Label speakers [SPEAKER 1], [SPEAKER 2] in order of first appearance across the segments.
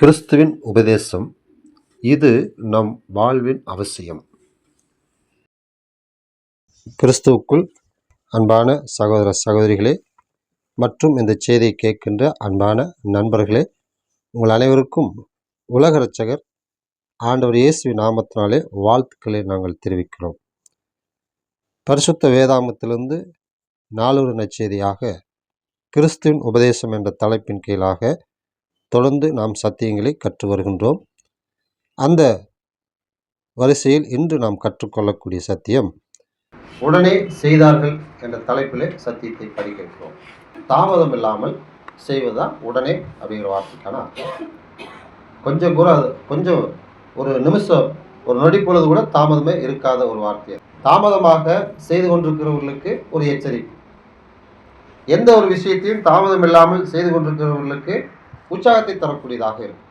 [SPEAKER 1] கிறிஸ்துவின் உபதேசம் இது நம் வாழ்வின் அவசியம். கிறிஸ்துவுக்குள் அன்பான சகோதர சகோதரிகளே மற்றும் இந்த செய்தியை கேட்கின்ற அன்பான நண்பர்களே, உங்கள் அனைவருக்கும் உலக இரட்சகர் ஆண்டவர் இயேசுவின் நாமத்தினாலே வாழ்த்துக்களை நாங்கள் தெரிவிக்கிறோம். பரிசுத்த வேதாகமத்திலிருந்து நாளொரு நற்செய்தியாக கிறிஸ்துவின் உபதேசம் என்ற தலைப்பின் கீழாக தொடர்ந்து நாம் சத்தியங்களை கற்று வருகின்றோம். அந்த வரிசையில் இன்று நாம் கற்றுக்கொள்ளக்கூடிய சத்தியம், உடனே செய்தார்கள் என்ற தலைப்பிலே சத்தியத்தை படிக்கிறோம். தாமதம் இல்லாமல் செய்வதுதான் உடனே அப்படிங்கிற வார்த்தைக்கான அர்த்தம். கொஞ்சம் ஒரு நிமிஷம், ஒரு நொடி பொழுது கூட தாமதமே இருக்காத ஒரு வார்த்தை. தாமதமாக செய்து கொண்டிருக்கிறவர்களுக்கு ஒரு எச்சரிக்கை. எந்த ஒரு விஷயத்தையும் தாமதம் இல்லாமல் செய்து கொண்டிருக்கிறவர்களுக்கு உற்சாகத்தை தரக்கூடியதாக இருக்கும்.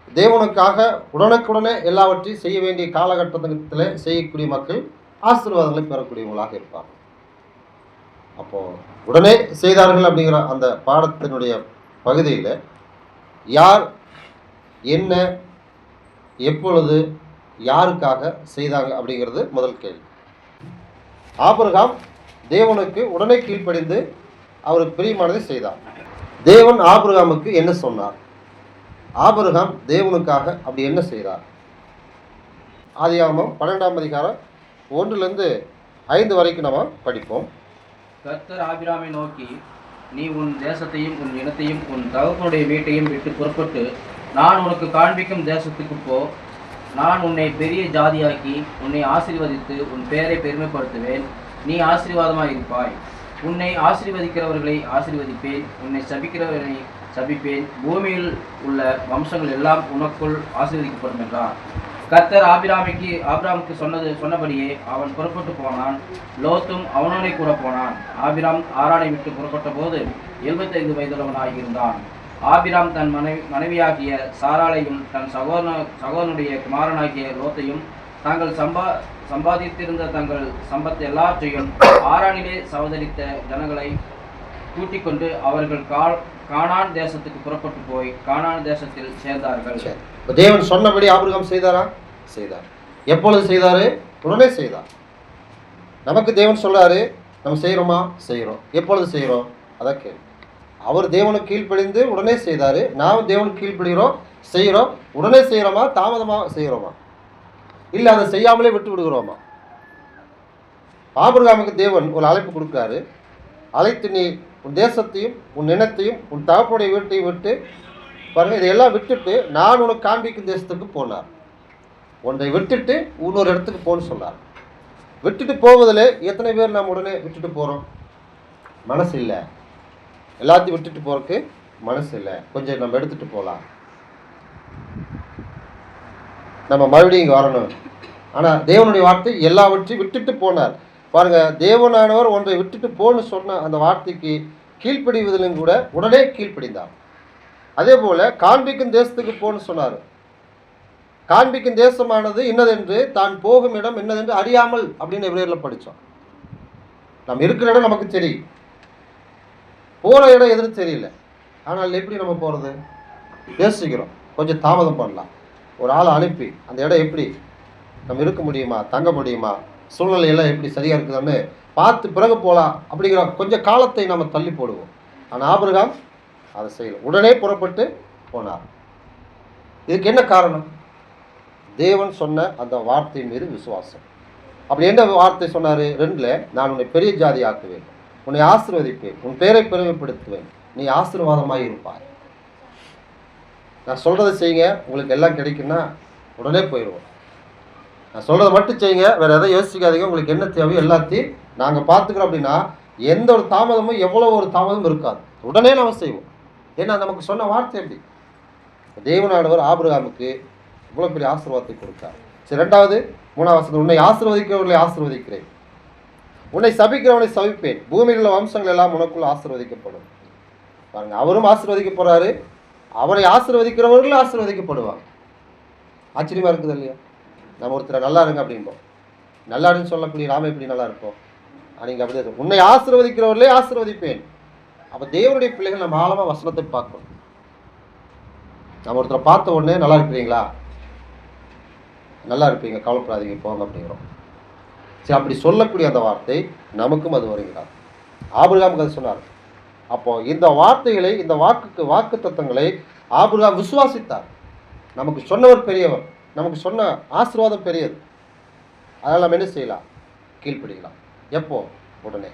[SPEAKER 1] தேவனுக்காக உடனுக்குடனே எல்லாவற்றையும் செய்ய வேண்டிய காலகட்டத்தில் செய்யக்கூடிய மக்கள் ஆசீர்வாதங்களை பெறக்கூடியவங்களாக இருப்பாங்க. அப்போ உடனே செய்தார்கள் அப்படிங்கிற அந்த பாடத்தினுடைய பகுதியில் யார், என்ன, எப்பொழுது, யாருக்காக செய்தாங்க அப்படிங்கிறது முதல் கேள்வி. ஆபிரகாம் தேவனுக்கு உடனே கீழ்ப்படிந்து அவர் பிரியமானதை செய்தார். தேவன் ஆபிரகாமுக்கு என்ன சொன்னார்? ஆபிரகாம் தேவனுக்காக அப்படி என்ன செய்தார்? ஆதியாகமம் 12ஆம் அதிகாரம் 1-5 வரைக்கும் நம்ம படிப்போம்.
[SPEAKER 2] கர்த்தர் ஆபிரகாமை நோக்கி, நீ உன் தேசத்தையும் உன் இனத்தையும் உன் தகப்பனுடைய வீட்டையும் விட்டு புறப்பட்டு நான் உனக்கு காண்பிக்கும் தேசத்துக்கு போ. நான் உன்னை பெரிய ஜாதியாக்கி உன்னை ஆசீர்வதித்து உன் பெயரை பெருமைப்படுத்துவேன். நீ ஆசீர்வாதமாய் இருப்பாய். உன்னை ஆசீர்வதிக்கிறவர்களை ஆசீர்வதிப்பேன், உன்னை சபிக்கிறவர்களை சபிப்பேன். பூமியில் உள்ள வம்சங்கள் எல்லாம் உனக்குள் ஆசீர்வதிக்கப்படும் என்றார். கர்த்தர் ஆபிரகாமுக்கு சொன்னபடியே அவன் புறப்பட்டு போனான். லோத்தும் அவனோட கூட போனான். ஆபிராம் ஆரானை விட்டு புறப்பட்ட போது 75 வயதுள்ளவனாக இருந்தான். ஆபிராம் தன் மனைவியாகிய சாராளையும் தன் சகோதரனுடைய குமாரனாகிய லோத்தையும் தாங்கள் சம்பாதித்திருந்த தங்கள் சம்பத்து எல்லாற்றையும் ஆரானிலே சகோதரித்த ஜனங்களை கூட்டிக் கொண்டு அவர்கள் கானான் தேசத்துக்கு புறப்பட்டு போய் கானான் தேசத்தில் சேர்ந்தார்கள்.
[SPEAKER 1] தேவன் சொன்னபடி ஆபிரகாம் செய்தாரா? செய்தார். எப்பொழுது செய்தாரு? உடனே செய்தார். நமக்கு தேவன் சொல்றாரு, நம்ம செய்கிறோமா? செய்கிறோம். எப்பொழுது செய்கிறோம்? அதான் கேள்வி. அவர் தேவனுக்கு கீழ்ப்படிந்து உடனே செய்தாரு. நாம் தேவனுக்கு கீழ்ப்படுகிறோம், செய்கிறோம். உடனே செய்கிறோமா? தாமதமாக செய்கிறோமா? இல்லை அதை செய்யாமலே விட்டு விடுகிறோமா? ஆபிரகாமுக்கு தேவன் ஒரு அழைப்பு கொடுக்குறாரு. அழைத்து, நீ உன் தேசத்தையும் உன் இனத்தையும் உன் தகப்பனுடைய வீட்டையும் விட்டு பாருங்க, இதையெல்லாம் விட்டுட்டு நான் உனக்கு காண்பிக்கும் தேசத்துக்கு போனார். ஒன்றை விட்டுட்டு இன்னொரு இடத்துக்கு போன்னு சொன்னார். விட்டுட்டு போவதில் எத்தனை பேர் நாம் உடனே விட்டுட்டு போகிறோம்? மனசு இல்லை. எல்லாத்தையும் விட்டுட்டு போகிறதுக்கு மனசு இல்லை. கொஞ்சம் நம்ம எடுத்துகிட்டு போகலாம், நம்ம மறுபடியும் இங்கே வரணும். ஆனால் தேவனுடைய வார்த்தை எல்லாவற்றையும் விட்டுட்டு போனார். பாருங்க, தேவனானவர் ஒன்றை விட்டுட்டு போன்னு சொன்ன அந்த வார்த்தைக்கு கீழ்ப்படிவதிலும் கூட உடனே கீழ்ப்படிந்தார். அதே போல காண்பிக்கும் தேசத்துக்கு போன்னு சொன்னார். காண்பிக்கும் தேசமானது இன்னதென்று தான் போகும் இடம் என்னதென்று அறியாமல் அப்படின்னு எபிரேயரில் படித்தோம். நம்ம இருக்கிற இடம் நமக்கு தெரியும், போகிற இடம் எதுன்னு தெரியல. ஆனால் எப்படி நம்ம போகிறது? யோசிக்கிறோம். கொஞ்சம் தாமதம் பண்ணலாம். ஒரு ஆளை அனுப்பி அந்த இடம் எப்படி நம்ம இருக்க முடியுமா, தங்க முடியுமா, சூழ்நிலையெல்லாம் எப்படி சரியாக இருக்குதான்னு பார்த்து பிறகு போகலாம் அப்படிங்கிற கொஞ்சம் காலத்தை நம்ம தள்ளி போடுவோம். ஆனால் ஆபிரகாம் அதை செய்யல, உடனே புறப்பட்டு போனார். இதுக்கு என்ன காரணம்? தேவன் சொன்ன அந்த வார்த்தை மீது விசுவாசம். அப்படி என்ன வார்த்தை சொன்னார்? 2, நான் உன்னை பெரிய ஜாதி ஆக்குவேன், உன்னை ஆசீர்வதிப்பேன், உன் பெயரை பெருமைப்படுத்துவேன், நீ ஆசீர்வாதமாக இருப்பாய். நான் சொல்கிறத செய்யுங்க, உங்களுக்கு எல்லாம் கிடைக்குன்னா உடனே போயிடுவோம். நான் சொல்கிறத மட்டும் செய்யுங்க, வேறு எதை யோசிக்காதீங்க, உங்களுக்கு என்ன தேவையோ எல்லாத்தையும் நாங்கள் பார்த்துக்கிறோம் அப்படின்னா எந்த ஒரு தாமதமும், எவ்வளோ ஒரு தாமதமும் இருக்காது. உடனே நம்ம செய்வோம். ஏன்னா நமக்கு சொன்ன வார்த்தை எப்படி? தேவனானவர் ஆபிரகாமுக்கு இவ்வளோ பெரிய ஆசீர்வாதத்தை கொடுத்தார். சரி, 2வது 3ஆம் வசனம், உன்னை ஆசீர்வதிக்கிறவர்களை ஆசீர்வதிக்கிறேன், உன்னை சபிக்கிறவனை சபிப்பேன், பூமியில் உள்ள வம்சங்கள் எல்லாம் உனக்குள்ள ஆசீர்வதிக்கப்படும். பாருங்க, அவரும் ஆசீர்வதிக்க போகிறாரு, அவரை ஆசீர்வதிக்கிறவர்களும் ஆசீர்வதிக்கப்படுவாங்க. ஆச்சரியமாக இருக்குது இல்லையா? நம்ம ஒருத்தர் நல்லா இருங்க அப்படின்போம், நல்லாருன்னு சொல்லக்கூடிய நாம எப்படி நல்லா இருப்போம்? நீங்கள் அப்படி உன்னை ஆசீர்வதிக்கிறவர்களே ஆசீர்வதிப்பேன். அப்போ தேவனுடைய பிள்ளைகள் நம்ம ஆழமாக வசனத்தை பார்க்கணும். நம்ம ஒருத்தரை பார்த்த உடனே நல்லா இருக்கிறீங்களா, நல்லா இருப்பீங்க, கவலைப்படாதீங்க, போங்க அப்படிங்கிறோம். சரி, அப்படி சொல்லக்கூடிய அந்த வார்த்தை நமக்கும் அது வருகிறார். ஆபிரகாமுக்கு அது சொன்னார். அப்போ இந்த வார்த்தைகளை, இந்த வாக்கு தத்தங்களை ஆபிரகாம் விசுவாசித்தார். நமக்கு சொன்னவர் பெரியவர், நமக்கு சொன்ன ஆசீர்வாதம் பெரியது. அதனால் நம்ம என்ன செய்யலாம்? கீழ்ப்படிக்கலாம். எப்போ? உடனே.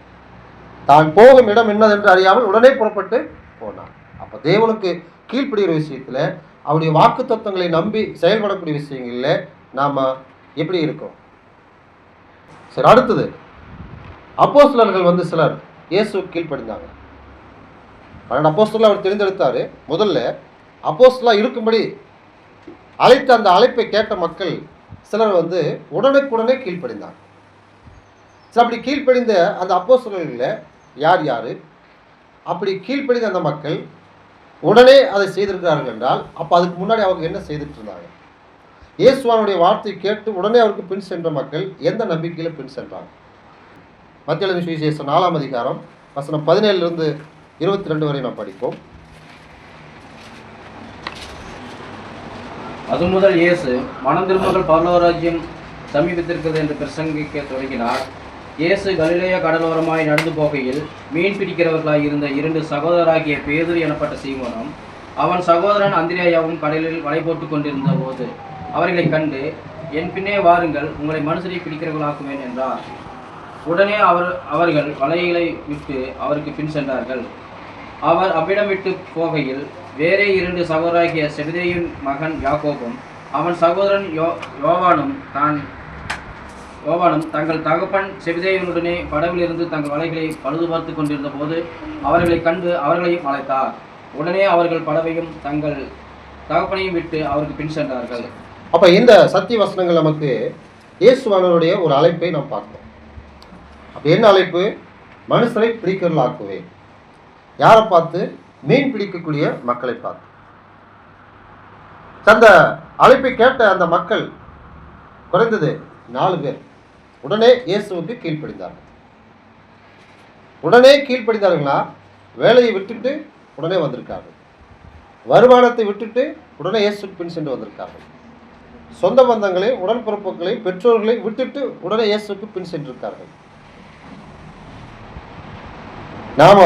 [SPEAKER 1] தான் போகும் இடம் என்னதென்று அறியாமல் உடனே புறப்பட்டு போனார். அப்போ தேவனுக்கு கீழ்ப்படுகிற விஷயத்தில், அவருடைய வாக்கு தத்துவங்களை நம்பி செயல்படக்கூடிய விஷயங்களில் நாம் எப்படி இருக்கோம்? சரி, அடுத்தது அப்போஸ்தலர்கள் வந்து சிலர் இயேசுவுக்கு கீழ்ப்படிந்தாங்க. 12 அப்போஸ்தலர்கள் அவர் தெரிந்தெடுத்தார். முதல்ல அப்போஸ்தலராக இருக்கும்படி அழைத்த அந்த அழைப்பை கேட்ட மக்கள் சிலர் வந்து உடனுக்குடனே கீழ்ப்படிந்தாங்க. சரி, அப்படி கீழ்ப்படிந்த அந்த அப்போஸ்தலர்களில் யார் யார்? அப்படி கீழ்ப்படிந்த அந்த மக்கள் உடனே அதை செய்திருக்கிறார்கள் என்றால், அப்போ அதுக்கு முன்னாடி அவங்க என்ன செய்துட்டு இருந்தாங்க? இயேசுவானுடைய வார்த்தை கேட்டு உடனே அவருக்கு பின் சென்ற மக்கள் எந்த நம்பிக்கையில் பின் சென்றாங்க? மத்திய எழுதின சுவிசேஷம் 4ஆம் அதிகாரம் வசனம் 17 22 வரை நாம் படிப்போம்.
[SPEAKER 2] அது முதல் இயேசு மனம் திரும்புங்கள், பரலோகராஜ்யம் சமீபத்திருக்கிறது என்று பிரசங்கிக்க தொடங்கினார். இயேசு கலிலேயா கடலோரமாய் நடந்து போகையில் மீன் பிடிக்கிறவர்களாய் இருந்த 2 சகோதரராகிய பேதுரு எனப்பட்ட சீமோனும் அவன் சகோதரன் அந்திரேயாவும் கடலில் வலை போட்டு கொண்டிருந்த போது அவர்களை கண்டு, என் பின்னே வாருங்கள், உங்களை மனுஷரை பிடிக்கிறவர்களாக்குவேன் என்றார். உடனே அவர்கள் வலைகளை விட்டு அவருக்கு பின் சென்றார்கள். அவர் அவ்விடம் விட்டு போகையில் வேறே 2 சகோதராகிய செபதேயுவின் மகன் யாக்கோபும் அவன் சகோதரன் யோவானும் தங்கள் தகப்பன் செபதேயுனுடனே படவிலிருந்து தங்கள் வலைகளை பழுது பார்த்து கொண்டிருந்த போது அவர்களை கண்டு அவர்களையும் அழைத்தார். உடனே அவர்கள் படவையும் தங்கள் தகப்பனையும் விட்டு அவருக்கு பின் சென்றார்கள்.
[SPEAKER 1] அப்போ இந்த சத்திய வசனங்கள் நமக்கு இயேசுவானவருடைய ஒரு அழைப்பை நாம் பார்த்தோம். அப்போ என்ன அழைப்பு? மனுஷரை பிடிக்கிறவர்களாக்குவேன். யாரை பார்த்து? மீன் பிடிக்கக்கூடிய மக்களை பார்த்து. அந்த அழைப்பை கேட்ட அந்த மக்கள் குறைந்தது 4 பேர் உடனே இயேசுவுக்கு கீழ்ப்படிந்தார்கள். உடனே கீழ்ப்படிந்தார்களா? வேலையை விட்டுட்டு உடனே வந்திருக்கார்கள். வருமானத்தை விட்டுட்டு உடனே இயேசுக்கு பின் சென்று வந்திருக்கார்கள். சொந்த பந்தங்களை, உடன்பிறப்புகளை, பெற்றோர்களை விட்டுட்டு உடனே இயேசுக்கு பின் சென்றிருக்கார்கள். நாம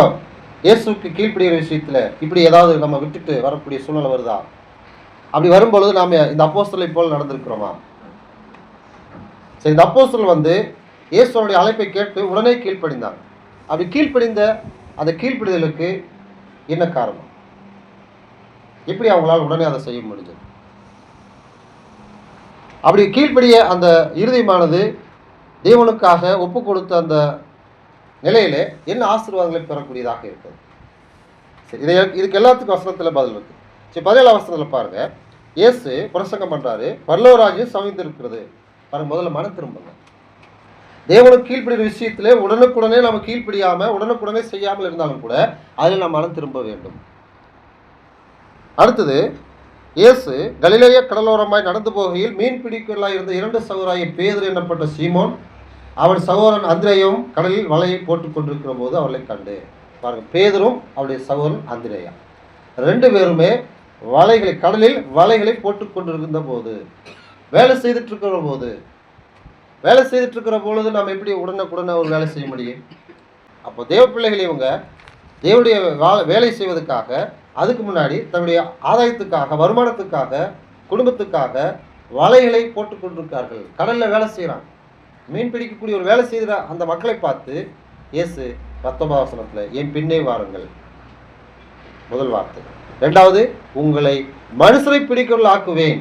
[SPEAKER 1] இயேசுக்கு கீழ்ப்படுகிற விஷயத்தில் இப்படி ஏதாவது நம்ம விட்டுட்டு வரக்கூடிய சூழ்நிலை வருதா? அப்படி வரும்பொழுது நாம் இந்த அப்போஸ்தலரை போல் நடந்திருக்கிறோமா? சரி, இந்த அப்போஸ்தலர் வந்து இயேசுவனுடைய அழைப்பை கேட்டு உடனே கீழ்ப்படிந்தாங்க. அப்படி கீழ்ப்படிந்த அந்த கீழ்ப்படிதலுக்கு என்ன காரணம்? எப்படி அவங்களால் உடனே அதை செய்ய முடிஞ்சது? அப்படி கீழ்ப்படிய அந்த இருதயமானது தேவனுக்காக ஒப்பு கொடுத்த அந்த நிலையிலே என்ன ஆசீர்வாதங்களை பெறக்கூடியதாக இருக்குது? சரி, இதுக்கு எல்லாத்துக்கும் வசனத்தில் பதில் இருக்கு. சரி, 17ஆம் வசனத்தில் பாருங்க, இயேசு பிரசங்கம் பண்றாரு, பரலோகராஜ்யம் சமீபத்திருக்கிறது. பாருங்க, முதல்ல மனம் திரும்புங்க. தேவனுக்கு கீழ்ப்படுகிற விஷயத்திலே உடனுக்குடனே நம்ம கீழ்ப்படியாம உடனுக்குடனே செய்யாமல் இருந்தாலும் கூட அதில் நாம் மனம் திரும்ப வேண்டும். அடுத்தது, இயேசு கலிலேயா கடலோரமாய் நடந்து போகையில் மீன் பிடிக்கலாய் இருந்த 2 சகோதராகிய பேதுரு எனப்பட்ட சீமோன் அவன் சகோதரன் அந்திரேயும் கடலில் வலையை போட்டுக் கொண்டிருக்கிற போது அவர்களை கண்டு. பாருங்க, பேதுரும் அவருடைய சகோதரன் அந்திரேயா 2 பேருமே கடலில் வலைகளை போட்டுக் கொண்டிருந்த போது, வேலை செய்துட்டு இருக்கிற பொழுது நாம் எப்படி உடனுக்குடனே ஒரு வேலை செய்ய முடியும்? அப்போ தேவ பிள்ளைகள் இவங்க தேவனுடைய வேலை செய்வதற்காக, அதுக்கு முன்னாடி தன்னுடைய ஆதாயத்துக்காக, வருமானத்துக்காக, குடும்பத்துக்காக வலைகளை போட்டுக் கொண்டிருக்கார்கள். கடலில் வேலை செய்கிறாங்க. மீன் பிடிக்கக்கூடிய ஒரு வேலை செய்கிற அந்த மக்களை பார்த்து இயேசு 19ஆம் வசனத்தில் என் பின்னே வாருங்கள், முதல் வார்த்தை. 2வது, உங்களை மனுஷரை பிடிக்கிறவர்கள் ஆக்குவேன்.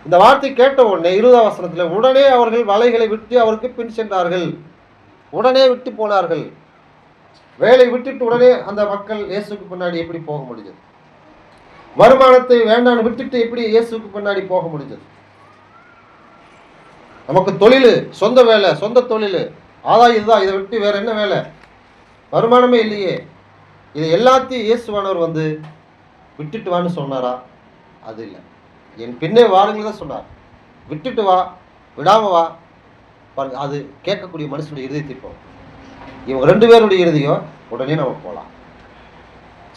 [SPEAKER 1] இந்த வார்த்தை கேட்ட உடனே 20ஆம் வசனத்தில் உடனே அவர்கள் வலைகளை விட்டு அவருக்கு பின் சென்றார்கள். உடனே விட்டு போனார்கள். வேலை விட்டுட்டு உடனே அந்த மக்கள் இயேசுக்கு பின்னாடி எப்படி போக முடிஞ்சது? வருமானத்தை வேண்டான்னு விட்டுட்டு எப்படி இயேசுக்கு பின்னாடி போக முடிஞ்சது? நமக்கு தொழில், சொந்த வேலை, சொந்த தொழில், ஆதாயம் இதுதான், இதை விட்டு வேற என்ன வேலை? வருமானமே இல்லையே. இதை எல்லாத்தையும் இயேசுவானவர் வந்து விட்டுட்டு வான்னு சொன்னாரா? அது இல்லை. என் பின்னே வாருங்கள் தான் சொன்னார். விட்டுட்டு வா, விடாம வா. பாருங்க, அது கேட்கக்கூடிய மனுஷனுடைய இருதயத்தை போகும். இவங்க 2 பேருடைய இருதயம் உடனே நம்ம போகலாம்.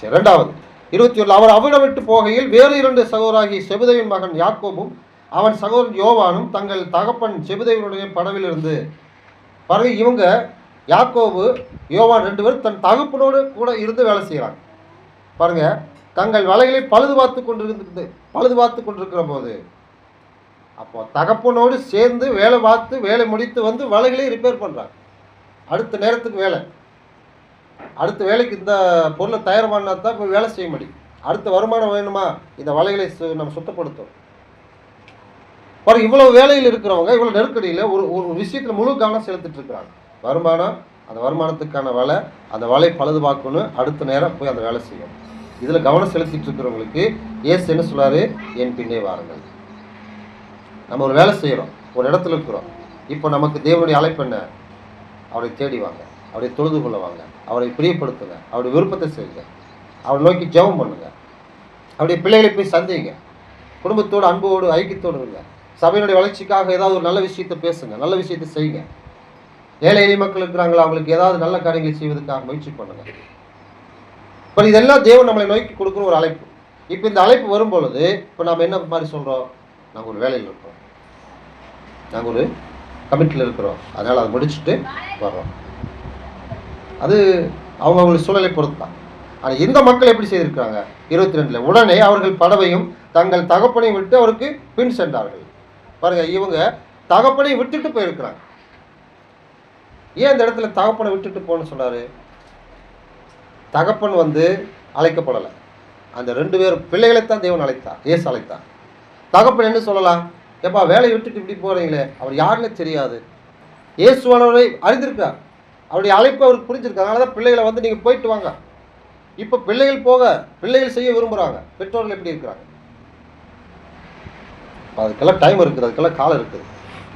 [SPEAKER 1] சரி, 2வது, 21 அவர் அவிடம் விட்டு போகையில் வேறு 2 சகோதராகி செபுதேவின் மகன் யாக்கோபும் அவன் சகோதரன் யோவானும் தங்கள் தகப்பன் செபுதேவினுடைய படவிலிருந்து பாருங்க, இவங்க யாக்கோபு யோவான் 2 பேர் தன் தகப்பனோடு கூட இருந்து வேலை செய்கிறாங்க. பாருங்க, தங்கள் வலைகளை பழுது பார்த்து கொண்டிருக்கிற போது, அப்போ தகப்பனோடு சேர்ந்து வேலை முடித்து வந்து வலைகளை ரிப்பேர் பண்ணுறாங்க. அடுத்த நேரத்துக்கு வேலை, அடுத்த வேலைக்கு இந்த பொருளை தயார் பண்ணால் தான் இப்போ வேலை செய்ய முடியும். அடுத்த வருமானம் வேணுமா, இந்த வலைகளை நம்ம சுத்தப்படுத்தும். பாருங்க, இவ்வளோ வேலையில் இருக்கிறவங்க இவ்வளோ நெருக்கடியில் ஒரு விஷயத்தில் முழு கவனம் செலுத்திட்டு இருக்கிறாங்க. வருமானம், அந்த வருமானத்துக்கான வேலை, அந்த வலை பழுது பார்க்கணும், அடுத்த நேரம் போய் அந்த வேலை செய்யணும். இதில் கவனம் செலுத்திட்டு இருக்கிறவங்களுக்கு இயேசு என்ன சொல்றாரு? என் பின்னே வாருங்கள். நம்ம ஒரு வேலை செய்கிறோம், ஒரு இடத்துல இருக்கிறோம். இப்போ நமக்கு தேவனுடைய அழைப்பு என்ன? அவரை தேடி வாங்க, அவரை தொழுது கொள்ள வாங்க, அவரை பிரியப்படுத்துங்க, அவருடைய விருப்பத்தை செய்யுங்க, அவரை நோக்கி ஜெபம் பண்ணுங்க, அவருடைய பிள்ளைகளை போய் சந்திங்க, குடும்பத்தோடு அன்போடு ஐக்கியத்தோடு இருங்க, சபையினுடைய வளர்ச்சிக்காக ஏதாவது ஒரு நல்ல விஷயத்தை பேசுங்க, நல்ல விஷயத்தை செய்யுங்க. ஏழை எளிய மக்கள் இருக்கிறாங்களா, அவங்களுக்கு ஏதாவது நல்ல காரியங்களை செய்வதற்காக முயற்சி பண்ணுங்க. இப்போ இதெல்லாம் தேவன் நம்மளை நோக்கி கொடுக்குற ஒரு அழைப்பு. இப்போ இந்த அழைப்பு வரும்பொழுது இப்போ நம்ம என்ன மாதிரி சொல்கிறோம்? நாங்கள் ஒரு வேலையில் இருக்கிறோம், நாங்கள் ஒரு கமிட்டியில் இருக்கிறோம், அதனால் அதை முடிச்சுட்டு வர்றோம். அது அவங்களுக்கு சூழலை பொறுத்து தான். ஆனால் இந்த மக்கள் எப்படி செய்திருக்கிறாங்க? 22 உடனே அவர்கள் படவையும் தங்கள் தகப்பனையும் விட்டு அவருக்கு பின் சென்றார்கள். பாருங்க, இவங்க தகப்பனை விட்டுட்டு போயிருக்கிறாங்க. ஏன் இந்த இடத்துல தகப்பனை விட்டுட்டு போன்னு சொன்னாரு? தகப்பன் அழைக்கப்படலை. அந்த 2 பேர் பிள்ளைகளைத்தான் தேவன் அழைத்தார், இயேசு அழைத்தார். தகப்பன் என்ன சொல்லலாம்? ஏப்பா வேலையை விட்டுட்டு இப்படி போகிறீங்களே, அவர் யாருன்னு தெரியாது. இயேசுவானவரை அறிந்திருக்கார், அவருடைய அழைப்பு அவருக்கு புரிஞ்சிருக்கு. அதனால தான் பிள்ளைகளை நீங்கள் போயிட்டு வாங்க. இப்போ பிள்ளைகள் செய்ய விரும்புகிறாங்க. பெற்றோர்கள் எப்படி இருக்கிறாங்க? அதுக்கெல்லாம் டைம் இருக்குது, அதுக்கெல்லாம் காலம் இருக்குது.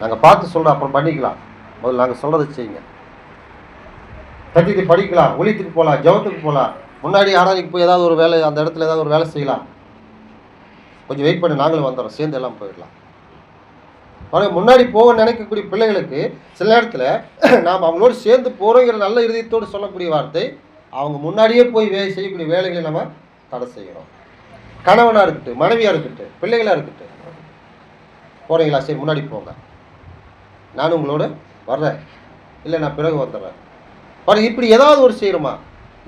[SPEAKER 1] நாங்கள் பார்த்து சொல்கிறோம், அப்புறம் பண்ணிக்கலாம். முதல்ல நாங்கள் சொல்கிறத செய்யுங்க. கத்திட்டு படிக்கலாம், ஒழித்துக்கு போகலாம், ஜபத்துக்கு போகலாம். முன்னாடி ஆராய்ச்சிக்கு போய் ஏதாவது ஒரு வேலை, அந்த இடத்துல ஏதாவது ஒரு வேலை செய்யலாம். கொஞ்சம் வெயிட் பண்ணி நாங்களும் வந்துடுறோம், சேர்ந்து எல்லாம் போயிடலாம். ஆனால் முன்னாடி போக நினைக்கக்கூடிய பிள்ளைகளுக்கு சில நேரத்தில் நாம் அவங்களோடு சேர்ந்து போகிறோங்கிற நல்ல இதயத்தோடு சொல்லக்கூடிய வார்த்தை, அவங்க முன்னாடியே போய் செய்யக்கூடிய வேலைகளை நம்ம தடை செய்கிறோம். கணவனாக இருக்கட்டும், மனைவியாக இருக்கட்டும், பிள்ளைகளாக இருக்கட்டும், போகிறீங்களா? சரி, முன்னாடி போங்க, நான் உங்களோட வர்றேன், இல்லை நான் பிறகு வந்துடுறேன். பாருங்க, இப்படி ஏதாவது ஒரு செய்யணுமா?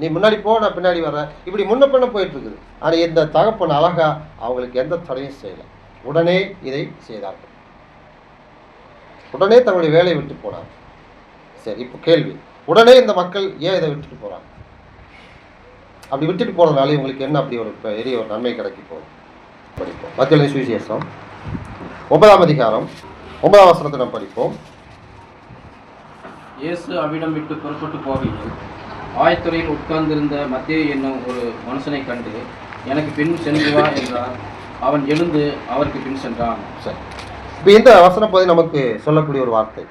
[SPEAKER 1] நீ முன்னாடி போ, நான் பின்னாடி வர்றேன், இப்படி முன்ன பின்ன போயிட்டு இருக்குது. ஆனால் இந்த தகப்பன் அழகா அவங்களுக்கு எந்த தடையும் செய்யலை. உடனே இதை செய்தார்கள், உடனே தன்னுடைய வேலையை விட்டு போனாங்க. சரி, இப்போ கேள்வி, உடனே இந்த மக்கள் ஏன் இதை விட்டுட்டு போகிறாங்க? அப்படி விட்டுட்டு போகிறதுனால இவங்களுக்கு என்ன அப்படி ஒரு பெரிய ஒரு நன்மை கிடைக்கி போகுது? படிப்போம். மத்தேயு சுவிசேஷம் 9ஆம் அதிகாரம் 9ஆம் வசனத்தை நாம் படிப்போம்.
[SPEAKER 2] இயேசு அவ்விடம் விட்டு புறப்பட்டு போகையில் ஆயத்துறையில் உட்கார்ந்திருந்த மத்தேயு என்னும் ஒரு மனுஷனை கண்டு, எனக்கு பின் சென்று வா என்றார். அவன் எழுந்து அவருக்கு பின் சென்றான்.
[SPEAKER 1] சரி, இப்போ இந்த வசனம் போது நமக்கு சொல்லக்கூடிய ஒரு வார்த்தை,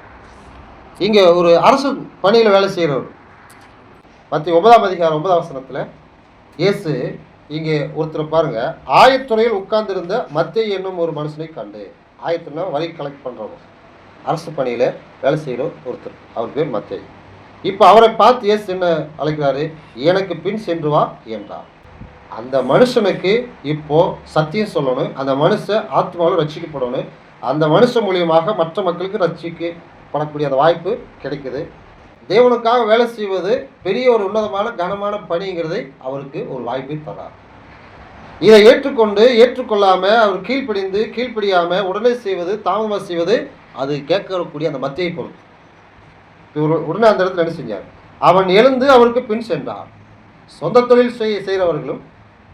[SPEAKER 1] இங்கே ஒரு அரசு பணியில் வேலை செய்கிறவர். மத்தேயு 9ஆம் அதிகாரம் 9ஆம் வசனத்தில் இயேசு இங்கே ஒருத்தர் பாருங்க, ஆயத்துறையில் உட்கார்ந்திருந்த மத்தேயு என்னும் ஒரு மனுஷனை கண்டு. ஆயத்துனா வரி கலெக்ட் பண்ணுறவங்க, அரசு பணியில் வேலை செய்கிற ஒருத்தர், அவர் பேர் மத்தேயு. இப்போ அவரை பார்த்து இயேசு என்ன அழைக்கிறாரு? எனக்கு பின் சென்று வா என்றார். அந்த மனுஷனுக்கு இப்போ சத்தியம் சொல்லணும், அந்த மனுஷன் ஆத்மாவில் ரட்சிக்கப்படணும், அந்த மனுஷன் மூலியமாக மற்ற மக்களுக்கு ரட்சிக்கப்படக்கூடிய அந்த வாய்ப்பு கிடைக்குது. தேவனுக்காக வேலை செய்வது பெரிய ஒரு உன்னதமான கனமான பணிங்கிறதை அவருக்கு ஒரு வாய்ப்பை தரார். இதை ஏற்றுக்கொள்ளாமல் அவர் கீழ்ப்படியாமல் உடனே செய்வது, தாமதமாக செய்வது, அது கேட்கக்கூடிய அந்த மத்தியை பொறுத்து. உடனே அந்த இடத்துல என்ன செஞ்சார்? அவன் எழுந்து அவருக்கு பின் சென்றார். சொந்த தொழில் செய்கிறவர்களும்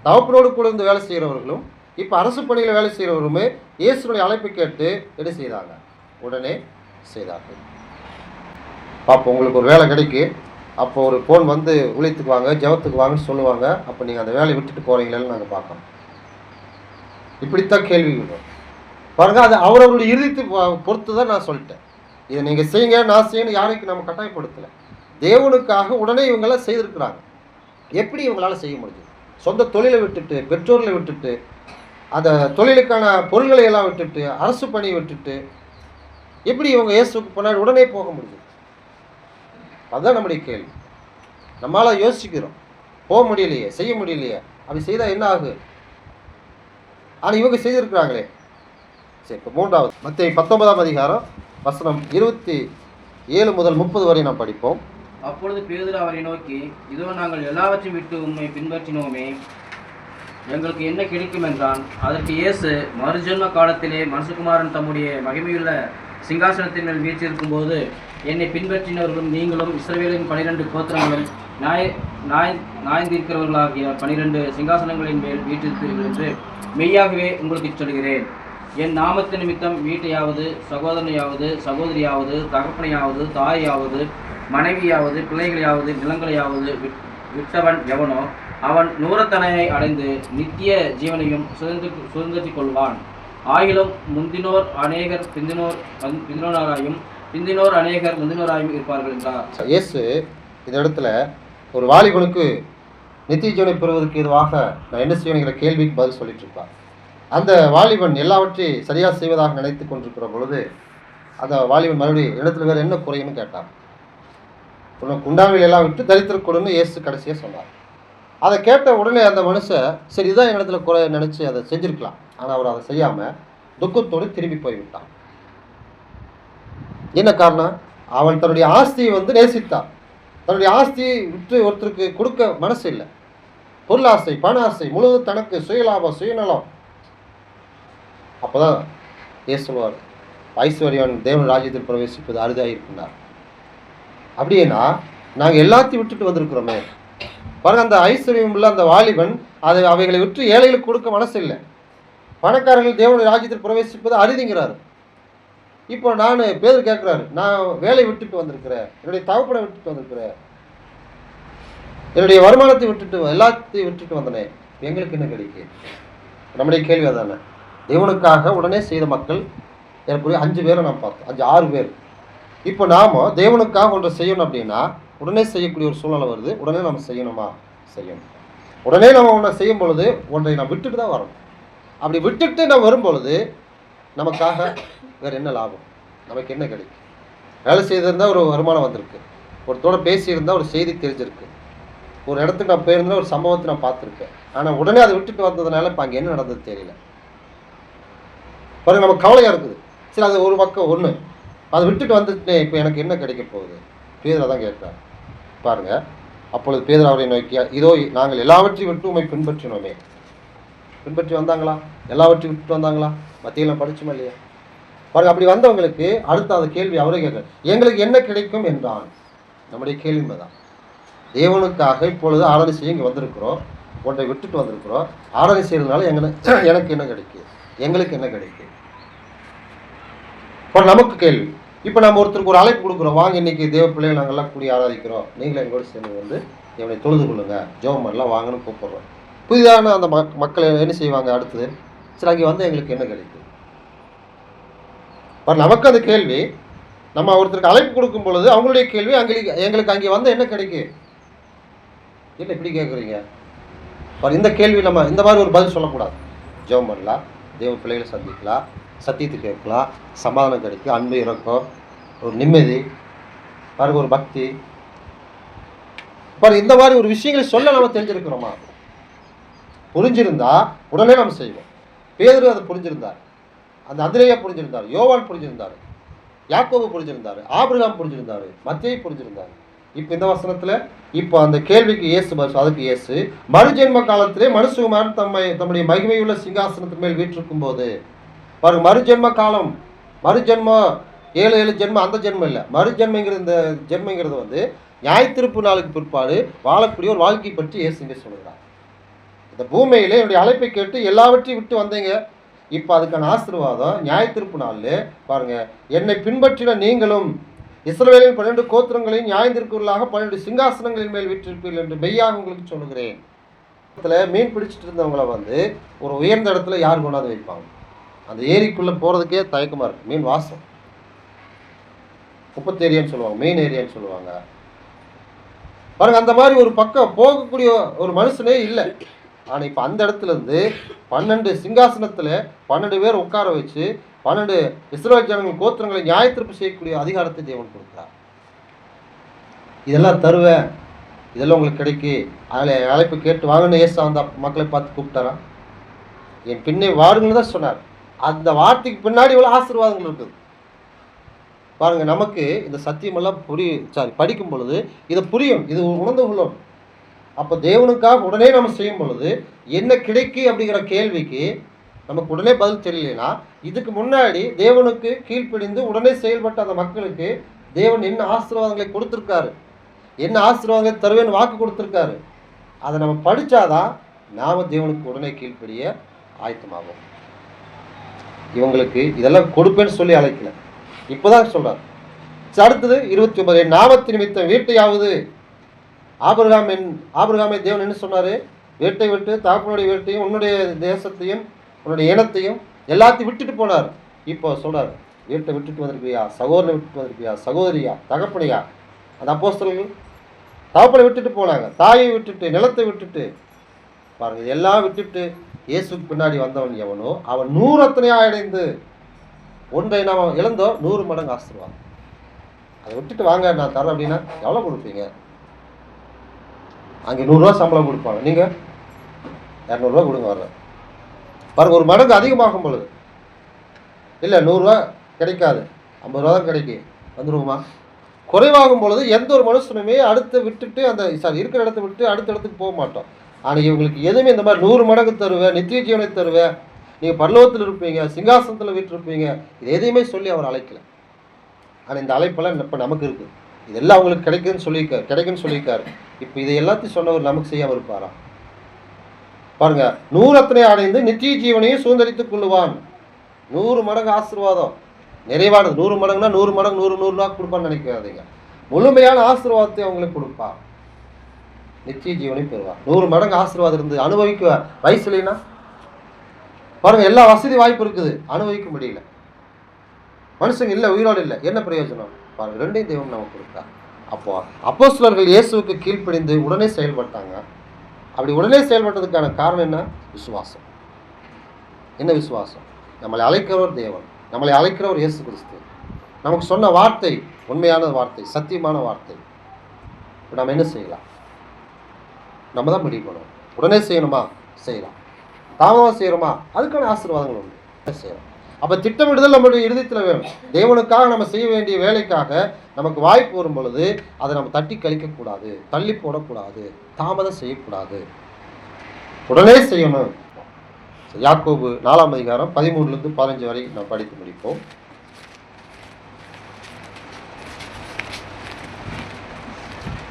[SPEAKER 1] தகப்பனோடு கூட இருந்து வேலை செய்கிறவர்களும் இப்போ அரசு பணியில் வேலை செய்கிறவருமே இயேசுனுடைய அழைப்பை கேட்டு என்ன செய்தாங்க? உடனே செய்தார்கள். அப்போ உங்களுக்கு ஒரு வேலை கிடைக்கு, அப்போ ஒரு ஃபோன் ஊழியத்துக்கு வாங்க, ஜெபத்துக்கு வாங்கன்னு சொல்லுவாங்க. அப்போ நீங்கள் அந்த வேலையை விட்டுட்டு போகிறீங்களேன்னு நாங்கள் பார்க்கணும். இப்படித்தான் கேள்வி பாருங்க, அது அவரவருடைய இறுதித்து பொறுத்து தான் நான் சொல்லிட்டேன். இதை நீங்கள் செய்யுங்க, நான் செய்யணும், யாரையும் நம்ம கட்டாயப்படுத்தலை. தேவனுக்காக உடனே இவங்கெல்லாம் செய்திருக்கிறாங்க. எப்படி இவங்களால செய்ய முடியுது? சொந்த தொழிலை விட்டுட்டு, பெற்றோர்களை விட்டுட்டு, அந்த தொழிலுக்கான பொருள்களை எல்லாம் விட்டுட்டு, அரசு பணியை விட்டுட்டு எப்படி இவங்க இயேசுக்கு பின்னாடி உடனே போக முடியுது? அதுதான் நம்முடைய கேள்வி. நம்மளால் யோசிக்கிறோம், போக முடியலையே, செய்ய முடியலையே, அப்படி செய்தால் என்ன ஆகும்? ஆனால் இவங்க செய்திருக்கிறாங்களே. சரி, இப்போ 3வது மத்தேயு 19ஆம் அதிகாரம் வசனம் 27 முதல் 30 வரை நாம் படிப்போம்.
[SPEAKER 2] அப்பொழுது பேதுரு அவரை நோக்கி, இதோ நாங்கள் எல்லாவற்றையும் விட்டு உம்மை பின்பற்றினோமே, எங்களுக்கு என்ன கிடைக்கும் என்றான். அதற்கு இயேசு, மறுஜென்ம காலத்திலே மனுஷகுமாரன் தம்முடைய மகிமையுள்ள சிங்காசனத்தின் மேல் வீற்றிருக்கும் போது என்னை பின்பற்றினவர்களும் நீங்களும் இஸ்ரவேலின் 12 கோத்திரங்களும் நாய்ந்திருக்கிறவர்களாகிய 12 சிங்காசனங்களின் மேல் வீற்றிருப்பீர்கள் என்று மெய்யாகவே உங்களுக்கு சொல்கிறேன். என் நாமத்து நிமித்தம் வீட்டையாவது, சகோதரனையாவது, சகோதரியாவது, தகப்பனையாவது, தாயாவது, மனைவியாவது, பிள்ளைகளையாவது, நிலங்களையாவது விட்டவன் எவனோ அவன் நூறத்தனையை அடைந்து நித்திய ஜீவனையும் சுதந்திரித்துக் கொள்வான். ஆகிலும் முந்தினோர் அநேகர் பிந்தினோராயும் பிந்தினோர் அநேகர் முந்தினோராயும் இருப்பார்கள் என்றார்.
[SPEAKER 1] இயேசு இந்த இடத்துல ஒரு வாலிபனுக்கு நித்திய ஜீவனை பெறுவதற்கு எதுவாக நான் என்ன செய்வேங்கிற கேள்விக்கு பதில் சொல்லிட்டு இருப்பார். அந்த வாலிபன் எல்லாவற்றையும் சரியாக செய்வதாக நினைத்து கொண்டிருக்கிற பொழுது அந்த வாலிபன் மறுபடியும் இடத்துல வேறு என்ன குறையும்னு கேட்டான். உனக்கு உண்டாவில் எல்லாம் விட்டு தரித்திரக்கூடன்னு இயேசு கடைசியாக சொன்னார். அதை கேட்ட உடனே அந்த மனுஷன் சரி இதான் இடத்துல குறை நினச்சி அதை செஞ்சுருக்கலாம். ஆனால் அவர் அதை செய்யாமல் துக்கத்தோடு திரும்பி போய்விட்டான். என்ன காரணம்? அவன் தன்னுடைய ஆஸ்தியை நேசித்தான். தன்னுடைய ஆஸ்தியை விட்டு ஒருத்தருக்கு கொடுக்க மனசு இல்லை. பொருளாசை, பண ஆசை, முழுவதும் தனக்கு சுயலாபம், சுயநலம். அப்போதான் ஏன் சொல்லுவார், ஐஸ்வர்யன் தேவன் ராஜ்யத்தில் பிரவேசிப்பது அரிதாக இருக்கின்றார். அப்படின்னா நாங்கள் எல்லாத்தையும் விட்டுட்டு வந்திருக்கிறோமே. பாருங்க, அந்த ஐஸ்வர்யம் உள்ள அந்த வாலிபன் அவைகளை விட்டு ஏழைகளுக்கு கொடுக்க மனசு இல்லை. பணக்காரர்கள் தேவனுடைய ராஜ்யத்தில் பிரவேசிப்பது அரிதிங்கிறாரு. இப்போ நான் பேதுரு கேட்குறாரு, நான் வேலை விட்டுட்டு வந்திருக்கிறேன், என்னுடைய தகப்பனை விட்டுட்டு வந்திருக்கிறேன், என்னுடைய வருமானத்தை விட்டுட்டு எல்லாத்தையும் விட்டுட்டு வந்தனே, எங்களுக்கு என்ன கிடைக்கும்? நம்முடைய கேள்வி அதானே. தேவனுக்காக உடனே செய்த மக்கள் எனக்கு 5 பேரை நாம் பார்த்தோம், 5-6 பேர். இப்போ நாம் தேவனுக்காக ஒன்றை செய்யணும் அப்படின்னா உடனே செய்யக்கூடிய ஒரு சூழ்நிலை வருது. உடனே நம்ம செய்யணுமா? செய்யணும். உடனே நம்ம ஒன்றை செய்யும் பொழுது ஒன்றை நம்ம விட்டுட்டு தான் வரணும். அப்படி விட்டுட்டு நம்ம வரும் பொழுது நமக்காக வேறு என்ன லாபம்? நமக்கு என்ன கிடைக்கும்? வேலை செய்திருந்தால் ஒரு வருமானம் வந்திருக்கு, ஒருத்தோட பேசியிருந்தால் ஒரு செய்தி தெரிஞ்சிருக்கு, ஒரு இடத்துக்கு நான் போயிருந்தேன், ஒரு சம்பவத்தை நான் பார்த்துருக்கேன். ஆனால் உடனே அதை விட்டுட்டு வந்ததுனால இப்போ அங்கே என்ன நடந்தது தெரியல. பாருங்க, நமக்கு கவலையாக இருக்குது. சரி, அது ஒரு பக்கம் ஒன்று. அதை விட்டுட்டு வந்துட்டேன், இப்போ எனக்கு என்ன கிடைக்க போகுது? பேதுரு தான் கேட்கிறார். பாருங்க, அப்பொழுது பேதுரு அவரை நோக்கி, இதோ நாங்கள் எல்லாவற்றையும் விட்டு உம்மை பின்பற்றினோமே. பின்பற்றி வந்தாங்களா? எல்லாவற்றையும் விட்டுட்டு வந்தாங்களா? மத்தியில் படிச்சுமா இல்லையா? பாருங்க, அப்படி வந்தவங்களுக்கு அடுத்த அந்த கேள்வி அவரே கேட்கிறார், எங்களுக்கு என்ன கிடைக்கும் என்றான். நம்முடைய கேள்வி தான். தேவனுக்காக இப்பொழுது ஆராதனை செய்ய இங்கே வந்திருக்கிறோம், ஒன்றை விட்டுட்டு வந்திருக்கிறோம். ஆராதனை செய்யறதுனால எனக்கு என்ன கிடைக்கும்? எங்களுக்கு என்ன கிடைக்கும்? இப்போ நமக்கு கேள்வி. இப்போ நம்ம ஒருத்தருக்கு ஒரு அழைப்பு கொடுக்குறோம், வாங்க இன்னைக்கு தேவ பிள்ளைகள் நாங்கள்லாம் கூடி ஆராதிக்கிறோம், நீங்களும் எங்களோட சேர்ந்து இவனை தொழுது கொள்ளுங்க, ஜெபம் பண்ணலாம் வாங்கன்னு கூப்பிடுறோம். புதிதான அந்த மக்கள் என்ன செய்வாங்க? அடுத்தது சரி அங்கே எங்களுக்கு என்ன கிடைக்கும்? நமக்கு அந்த கேள்வி. நம்ம ஒருத்தருக்கு அழைப்பு கொடுக்கும் பொழுது அவங்களுடைய கேள்வி, எங்களுக்கு அங்கே என்ன கிடைக்கும்? என்ன இப்படி கேட்குறீங்க? இந்த கேள்வி நம்ம இந்த மாதிரி ஒரு பதில் சொல்லக்கூடாது. ஜெபம் பண்ணலாம், தேவ பிள்ளைகளை சந்திக்கலாம், சத்தியத்தை கேட்கலாம், சமாதானம் கிடைக்கும், அன்பு இறக்கம், ஒரு நிம்மதி, பாருங்க ஒரு பக்தி. பாருங்க, இந்த மாதிரி ஒரு விஷயங்களை சொல்ல நம்ம தெரிஞ்சிருக்கிறோமா? புரிஞ்சிருந்தா உடனே நம்ம செய்வோம். பேதுரு அதை புரிஞ்சிருந்தார், அந்த அந்திரேயா புரிஞ்சிருந்தார், யோவான் புரிஞ்சிருந்தார், யாக்கோபு புரிஞ்சிருந்தார், ஆபிரகாம் புரிஞ்சிருந்தார், மத்தேயு புரிஞ்சிருந்தார். இப்போ இந்த வசனத்தில் இப்போ அந்த கேள்விக்கு இயேசு அதுக்கு இயேசு மறுஜென்ம காலத்திலே மனுஷகுமாரன் தம்முடைய மகிமையுள்ள சிங்காசனத்தின் மேல் வீற்றிருக்கும் போது, பாருங்க, மறுஜென்ம காலம், மறுஜென்மம் 7 ஜென்மம், அந்த ஜென்மம் இல்லை. மறுஜென்மைங்கிறது, இந்த ஜென்மைங்கிறது நியாயத்தீர்ப்பு நாளுக்கு பிற்பாடு வாழக்கூடிய ஒரு வாழ்க்கை பற்றி இயேசு இங்கே சொல்கிறார். இந்த பூமியிலே என்னுடைய அழைப்பை கேட்டு எல்லாவற்றையும் விட்டு வந்தீங்க, இப்போ அதுக்கான ஆசீர்வாதம் நியாயத்தீர்ப்பு நாளில் பாருங்க, என்னை பின்பற்றின நீங்களும் இஸ்ரவேலின் 12 கோத்திரங்களையும் நியாயத்திற்குள்ளாக 12 சிங்காசனங்களின் மேல் வீற்றிருப்பீர்கள் என்று மெய்யாக உங்களுக்கு சொல்லுகிறேன். மீன் பிடிச்சிட்டு இருந்தவங்களை ஒரு உயர்ந்த இடத்துல யார் கொண்டாந்து வைப்பாங்க? அந்த ஏரிக்குள்ளே போகிறதுக்கே தயக்கமாக இருக்குது. மீன் வாசம், குப்பத்து ஏரியான்னு சொல்லுவாங்க, மெயின் ஏரியான்னு சொல்லுவாங்க. பாருங்க, அந்த மாதிரி ஒரு பக்கம் போகக்கூடிய ஒரு மனுஷனே இல்லை. ஆனால் இப்போ அந்த இடத்துலேருந்து 12 சிங்காசனத்தில் 12 பேர் உட்கார வச்சு 12 இஸ்ரவேல் ஜனங்கள் கோத்திரங்களை நியாயத்தீர்ப்பு செய்யக்கூடிய அதிகாரத்தை தேவன் கொடுக்கிறார். இதெல்லாம் தருவேன், இதெல்லாம் உங்களுக்கு கிடைக்கு, அதில் அழைப்பு கேட்டு வாங்கன்னு ஏசு அந்த மக்களை பார்த்து கூப்பிட்டாரா? என் பின்னே வாருங்கன்னு தான் சொன்னார். அந்த வார்த்தைக்கு பின்னாடி இவ்வளோ ஆசீர்வாதங்கள் இருக்குது பாருங்க. நமக்கு இந்த சத்தியமெல்லாம் படிக்கும் பொழுது இதை புரியும், இது உணர்ந்து கொள்ளும். அப்போ தேவனுக்காக உடனே நம்ம செய்யும் பொழுது என்ன கிடைக்கு அப்படிங்கிற கேள்விக்கு நமக்கு உடனே பதில் தெரியலனா, இதுக்கு முன்னாடி தேவனுக்கு கீழ்ப்படிந்து உடனே செயல்பட்ட அந்த மக்களுக்கு தேவன் என்ன ஆசீர்வாதங்களை கொடுத்துருக்காரு, என்ன ஆசீர்வாதங்களை தருவேன்னு வாக்கு கொடுத்துருக்காரு. அதை நம்ம படித்தாதான் நாம் தேவனுக்கு உடனே கீழ்ப்படிய ஆயத்தமாகும். இவங்களுக்கு இதெல்லாம் கொடுப்பேன்னு சொல்லி அழைக்கல, இப்போதான் சொல்கிறார். அடுத்தது 29, என் நாமத்து நிமித்தம் வீட்டையாவது. ஆபிரகாமை தேவன் என்ன சொன்னார்? வீட்டை விட்டு, தகப்பனுடைய வீட்டையும், உன்னுடைய தேசத்தையும், உன்னுடைய இனத்தையும் எல்லாத்தையும் விட்டுட்டு போனார். இப்போ சொல்கிறார், வீட்டை விட்டுட்டு வந்திருக்கியா, சகோதரனை விட்டுட்டு வந்திருக்கியா, சகோதரியா, தகப்பனையா? அந்த அப்போஸ்தலர்கள் தகப்பனை விட்டுட்டு போனாங்க, தாயை விட்டுட்டு, நிலத்தை விட்டுட்டு பாருங்க, இதெல்லாம் விட்டுட்டு இயேசுக்கு பின்னாடி வந்தவன் எவனோ அவன் 100 அத்தனையாக அடைந்து ஒன்றை நாம் இழந்தோம் 100 மடங்கு ஆசீர்வாதம். அதை விட்டுட்டு வாங்க நான் தரேன் அப்படின்னா எவ்வளோ கொடுப்பீங்க? அங்கே 100 ரூபா சம்பளம் கொடுப்பாங்க, நீங்கள் 200 ரூபா கொடுங்க வர்ற பாருங்க. ஒரு மடங்கு அதிகமாகும் பொழுது இல்லை 100 ரூபா கிடைக்காது, 50 ரூபா தான் கிடைக்கும், வந்துடுவோமா? குறைவாகும் பொழுது எந்த ஒரு மனுஷனுமே அடுத்த விட்டுட்டு அந்த இருக்கிற இடத்த விட்டு அடுத்த இடத்துக்கு போக மாட்டோம். ஆனால் இவங்களுக்கு எதுவுமே இந்த மாதிரி 100 மடங்கு தருவேன், நித்திய ஜீவனை தருவேன், நீங்கள் பரலோகத்தில் இருப்பீங்க, சிங்காசனத்தில் விட்டுருப்பீங்க, இது எதையுமே சொல்லி அவர் அழைக்கல. ஆனால் இந்த அழைப்பெல்லாம் இப்போ நமக்கு இருக்குது. இதெல்லாம் அவங்களுக்கு கிடைக்குன்னு சொல்லியிருக்காரு. இப்போ இதை எல்லாத்தையும் சொன்னவர் நமக்கு செய்யாமல் இருப்பாரா? பாருங்க, 100 அத்தனை அடைந்து நித்திய ஜீவனையும் சுதந்திரித்துக் கொள்ளுவான். 100 மடங்கு ஆசீர்வாதம் நிறைவானது. 100 மடங்குனா 100 மடங்கு 100 ரூபா கொடுப்பான்னு நினைக்காதீங்க. முழுமையான ஆசீர்வாதத்தை அவங்களுக்கு கொடுப்பா, நித்திய ஜீவனை பெறுவார். 100 மடங்கு ஆசீர்வாதம் இருந்து அனுபவிக்க வயசு இல்லைன்னா பாருங்க, எல்லா வசதி வாய்ப்பு இருக்குது, அனுபவிக்க முடியல. மனுஷங்க இல்லை, உயிரோடு இல்லை, என்ன பிரயோஜனம்? பாருங்க, ரெண்டையும் தெய்வம் நமக்கு கொடுத்தா. அப்போ அப்போஸ்தலர்கள் இயேசுவுக்கு கீழ்ப்படிந்து உடனே செயல்பட்டாங்க. அப்படி உடனே செயல்பட்டதுக்கான காரணம் என்ன? விசுவாசம். என்ன விசுவாசம்? நம்மளை அழைக்கிறவர் தேவன், நம்மளை அழைக்கிறவர் இயேசு கிறிஸ்து. நமக்கு சொன்ன வார்த்தை உண்மையான வார்த்தை, சத்தியமான வார்த்தை. இப்போ நம்ம என்ன செய்யலாம்? நம்ம தான் முடிவு பண்ணுவோம். உடனே செய்யணுமா? செய்யலாம். தாமதமாக செய்யணுமா? அதுக்கான ஆசீர்வாதங்கள் உண்டு, செய்யலாம். அப்போ திட்டமிடுதல் நம்மளுடைய இறுதித்தில் வேணும். தேவனுக்காக நம்ம செய்ய வேண்டிய வேலைக்காக நமக்கு வாய்ப்பு வரும் பொழுது அதை நம்ம தட்டி கழிக்கக்கூடாது, தள்ளி போடக்கூடாது, தாமதம் செய்யக்கூடாது, உடனே செய்யணும். யாக்கோபு 4ஆம் அதிகாரம் 13 15 வரை நாம் படித்து முடிப்போம்.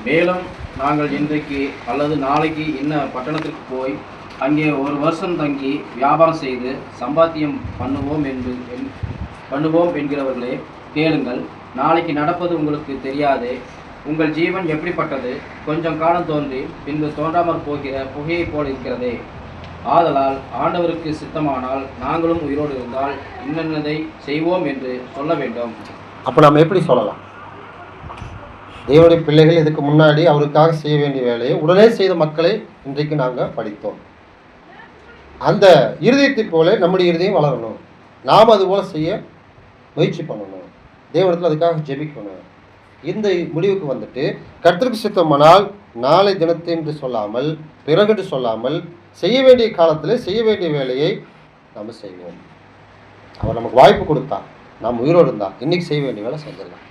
[SPEAKER 2] மேலும் நாங்கள் இன்றைக்கு அல்லது நாளைக்கு இன்ன பட்டணத்திற்கு போய் அங்கே 1 வருஷம் தங்கி வியாபாரம் செய்து சம்பாத்தியம் பண்ணுவோம் என்கிறவர்களே கேளுங்கள். நாளைக்கு நடப்பது உங்களுக்கு தெரியாதே. உங்கள் ஜீவன் எப்படிப்பட்டது? கொஞ்சம் காலம் தோன்றி பின்பு தோன்றாமல் போகிற புகையை போல் இருக்கிறதே. ஆதலால் ஆண்டவருக்கு சித்தமானால் நாங்களும் உயிரோடு இருந்தால் இன்னதை செய்வோம் என்று சொல்ல வேண்டும்.
[SPEAKER 1] அப்போ நம்ம எப்படி சொல்லலாம்? தேவனுடைய பிள்ளைகள் இதுக்கு முன்னாடி அவருக்காக செய்ய வேண்டிய வேலையை உடனே செய்த மக்களை இன்றைக்கு நாங்கள் படித்தோம். அந்த இருதயத்தை போல நம்முடைய இருதயம் வளரணும். நாம் அதுபோல் செய்ய முயற்சி பண்ணணும், தேவனிடத்தில் அதுக்காக ஜெபிக்கணும். இந்த முடிவுக்கு வந்துட்டு கர்த்தருக்கு சித்தமானால் நாளை தினத்தை என்று சொல்லாமல், பிறகு சொல்லாமல், செய்ய வேண்டிய காலத்தில் செய்ய வேண்டிய வேலையை நம்ம செய்வோம். அவர் நமக்கு வாய்ப்பு கொடுத்தா, நாம் உயிரோடு இருந்தால் இன்னைக்கு செய்ய வேண்டிய வேலை செஞ்சிடலாம்.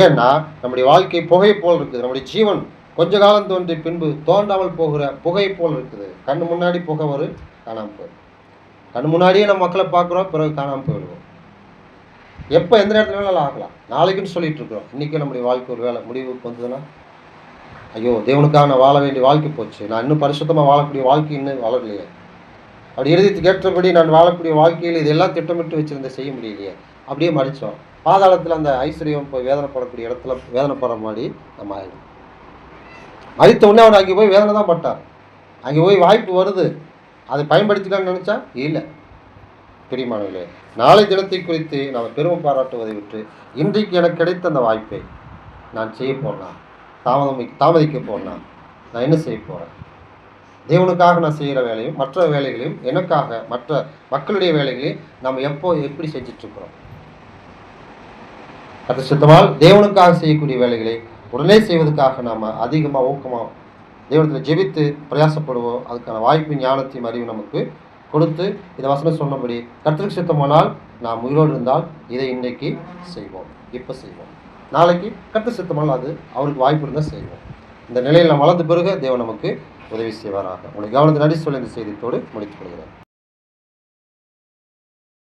[SPEAKER 1] ஏன்னா நம்முடைய வாழ்க்கை புகை போல் இருக்குது. நம்முடைய ஜீவன் கொஞ்ச காலம் தோன்றி பின்பு தோன்றாமல் போகிற புகை போல் இருக்குது. கண்ணு முன்னாடி புகை வரும், காணாமல் போயிடும். கண்ணு முன்னாடியே நம்ம மக்களை பார்க்குறோம், பிறகு காணாமல் போயிடுவோம். எப்போ எந்த நேரத்தில் வேணாலும் ஆகலாம். நாளைக்குன்னு சொல்லிட்டு இருக்கிறோம், இன்றைக்கி நம்முடைய வாழ்க்கை ஒரு வேலை முடிவுக்கு வந்ததுன்னா, ஐயோ தேவனுக்காக நான் வாழ வேண்டிய வாழ்க்கை போச்சு, நான் இன்னும் பரிசுத்தமாக வாழக்கூடிய வாழ்க்கை இன்னும் வளரலையே, அப்படி இறுதித்து கேட்டபடி நான் வாழக்கூடிய வாழ்க்கையில் இதெல்லாம் திட்டமிட்டு வச்சுருந்த செய்ய முடியலையே, அப்படியே மடித்தோம். பாதாளத்தில் அந்த ஐஸ்வர்யம் போய் வேதனைப்படக்கூடிய இடத்துல வேதனைப்படுற மாதிரி நம்ம ஆகிடும். மறித்த உடனே அவர் அங்கே போய் வேதனை தான் பட்டார். அங்கே போய் வாய்ப்பு வருது, அதை பயன்படுத்திக்கலான்னு நினச்சா இல்லை. பிரியமானவர்களே, நாளை தினத்தை குறித்து நாம் பெருமை பாராட்டுவதை விட்டு இன்றைக்கு எனக்கு கிடைத்த அந்த வாய்ப்பை நான் செய்ய போகிறேன், தாமதிக்க போகிறேன், நான் என்ன செய்ய போகிறேன்? தேவனுக்காக நான் செய்கிற வேலையும் மற்ற வேலைகளையும் எனக்காக மற்ற மக்களுடைய வேலைகளையும் நாம் எப்படி செஞ்சிட்ருக்கிறோம்? அது சுத்தமாக தேவனுக்காக செய்யக்கூடிய வேலைகளை உடனே செய்வதற்காக நாம் அதிகமாக ஊக்கமாக தேவனத்தில் ஜெபித்து பிரயாசப்படுவோம். அதுக்கான வாய்ப்பு, ஞானத்தையும் அறிவு நமக்கு கொடுத்து இந்த வசனம் சொன்னபடி கர்த்தருக்கு சித்தமானால் நாம் உயிரோடு இருந்தால் இதை இன்னைக்கு செய்வோம், இப்போ செய்வோம். நாளைக்கு கர்த்தர் சித்தமானால் அது அவருக்கு வாய்ப்பு இருந்தால் செய்வோம். இந்த நிலையில் நாம் வளர்ந்த பிறகு தேவன் நமக்கு உதவி செய்வாராக. உங்களை கவனத்தை நடி சொல்லி இந்த செய்தியோடு முடித்துக் கொள்கிறேன்.